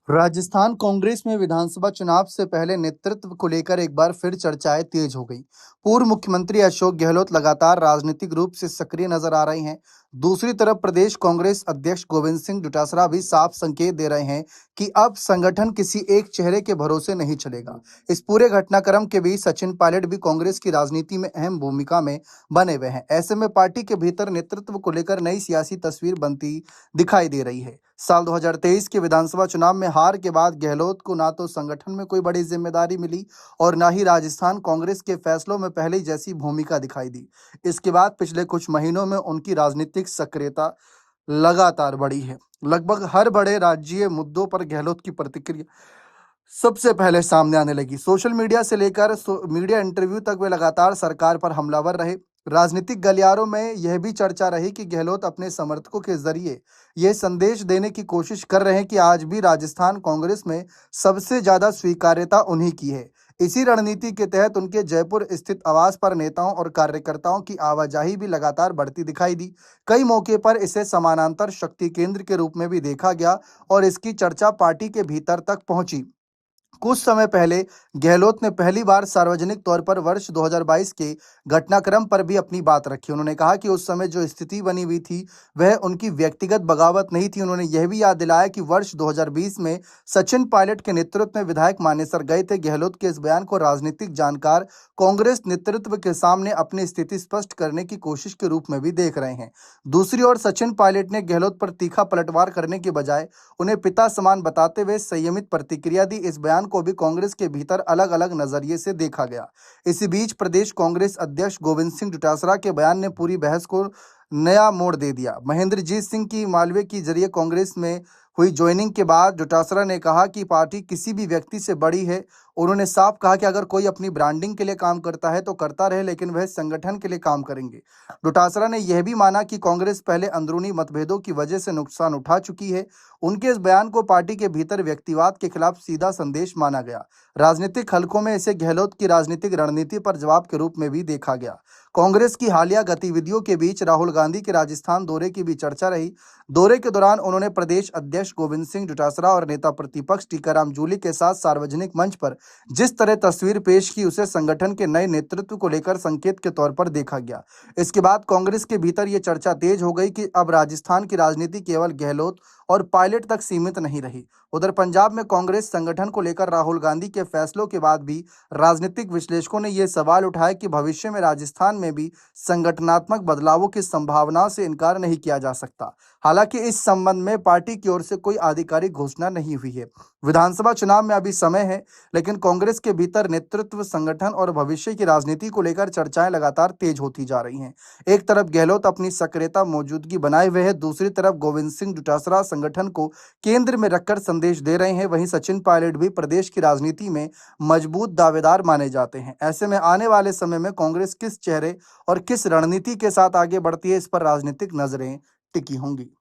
राजस्थान कांग्रेस में विधानसभा चुनाव से पहले नेतृत्व को लेकर एक बार फिर चर्चाएं तेज हो गई। पूर्व मुख्यमंत्री अशोक गहलोत लगातार राजनीतिक रूप से सक्रिय नजर आ रहे हैं। दूसरी तरफ प्रदेश कांग्रेस अध्यक्ष गोविंद सिंह डोटासरा भी साफ संकेत दे रहे हैं कि अब संगठन किसी एक चेहरे के भरोसे नहीं चलेगा। इस पूरे घटनाक्रम के बीच सचिन पायलट भी कांग्रेस की राजनीति में अहम भूमिका में बने हुए हैं। ऐसे में पार्टी के भीतर नेतृत्व को लेकर नई सियासी तस्वीर बनती दिखाई दे रही है। साल 2023 के विधानसभा चुनाव में हार के बाद गहलोत को ना तो संगठन में कोई बड़ी जिम्मेदारी मिली और ना ही राजस्थान कांग्रेस के फैसलों में पहले जैसी भूमिका दिखाई दी। इसके बाद पिछले कुछ महीनों में उनकी राजनीतिक सक्रियता लगातार बढ़ी है। लगभग हर बड़े राज्य मुद्दों पर गहलोत की प्रतिक्रिया सबसे पहले सामने आने लगी। सोशल मीडिया से लेकर मीडिया इंटरव्यू तक वे लगातार सरकार पर हमलावर रहे। राजनीतिक गलियारों में यह भी चर्चा रही कि गहलोत अपने समर्थकों के जरिए यह संदेश देने की कोशिश कर रहे हैं कि आज भी राजस्थान कांग्रेस में सबसे ज्यादा स्वीकार्यता उन्हीं की है। इसी रणनीति के तहत उनके जयपुर स्थित आवास पर नेताओं और कार्यकर्ताओं की आवाजाही भी लगातार बढ़ती दिखाई दी। कई मौके पर इसे समानांतर शक्ति केंद्र के रूप में भी देखा गया और इसकी चर्चा पार्टी के भीतर तक पहुंची। कुछ समय पहले गहलोत ने पहली बार सार्वजनिक तौर पर वर्ष 2022 के घटनाक्रम पर भी अपनी बात रखी। उन्होंने कहा कि उस समय जो स्थिति बनी हुई थी वह उनकी व्यक्तिगत बगावत नहीं थी। उन्होंने यह भी याद दिलाया कि वर्ष 2020 में सचिन पायलट के नेतृत्व में विधायक मानेसर गए थे। गहलोत के इस बयान को राजनीतिक जानकार कांग्रेस नेतृत्व के सामने अपनी स्थिति स्पष्ट करने की कोशिश के रूप में भी देख रहे हैं। दूसरी ओर सचिन पायलट ने गहलोत पर तीखा पलटवार करने के बजाय उन्हें पिता समान बताते हुए संयमित प्रतिक्रिया दी। इस बयान को भी कांग्रेस के भीतर अलग अलग नजरिए से देखा गया। इसी बीच प्रदेश कांग्रेस अध्यक्ष गोविंद सिंह डोटासरा के बयान ने पूरी बहस को नया मोड़ दे दिया। महेंद्रजीत सिंह की मालवीय के जरिए कांग्रेस में हुई ज्वाइनिंग के बाद डोटासरा ने कहा कि पार्टी किसी भी व्यक्ति से बड़ी है। उन्होंने साफ कहा कि अगर कोई अपनी ब्रांडिंग के लिए काम करता है तो करता रहे, लेकिन वह संगठन के लिए काम करेंगे। डोटासरा ने यह भी माना कि कांग्रेस पहले अंदरूनी मतभेदों की वजह से नुकसान उठा चुकी है। उनके इस बयान को पार्टी के भीतर व्यक्तिवाद के खिलाफ सीधा संदेश माना गया। राजनीतिक हलकों में इसे गहलोत की राजनीतिक रणनीति पर जवाब के रूप में भी देखा गया। कांग्रेस की हालिया गतिविधियों के बीच राहुल गांधी के राजस्थान दौरे की भी चर्चा रही। दौरे के दौरान उन्होंने प्रदेश अध्यक्ष गोविंद सिंह डोटासरा और नेता प्रतिपक्ष टीकाराम जूली के साथ सार्वजनिक मंच पर जिस तरह तस्वीर पेश की, उसे संगठन के नए नेतृत्व को लेकर संकेत के तौर पर देखा गया। इसके बाद कांग्रेस के भीतर यह चर्चा तेज हो गई कि अब राजस्थान की राजनीति केवल गहलोत और पायलट तक सीमित नहीं रही। उधर पंजाब में कांग्रेस संगठन को लेकर राहुल गांधी के फैसलों के बाद भी राजनीतिक विश्लेषकों ने यह सवाल उठाया कि भविष्य में राजस्थान में भी संगठनात्मक बदलावों की संभावना से इनकार नहीं किया जा सकता। हालांकि इस संबंध में पार्टी की ओर से कोई आधिकारिक घोषणा नहीं हुई है। विधानसभा चुनाव में अभी समय है, लेकिन कांग्रेस के भीतर नेतृत्व, संगठन और भविष्य की राजनीति को लेकर चर्चाएं लगातार तेज होती जा रही हैं। एक तरफ गहलोत अपनी सक्रियता मौजूदगी बनाए हुए है, दूसरी तरफ गोविंद सिंह डोटासरा संगठन को केंद्र में रखकर संदेश दे रहे हैं। वहीं सचिन पायलट भी प्रदेश की राजनीति में मजबूत दावेदार माने जाते हैं। ऐसे में आने वाले समय में कांग्रेस किस चेहरे और किस रणनीति के साथ आगे बढ़ती है, इस पर राजनीतिक नजरें टिकी होंगी।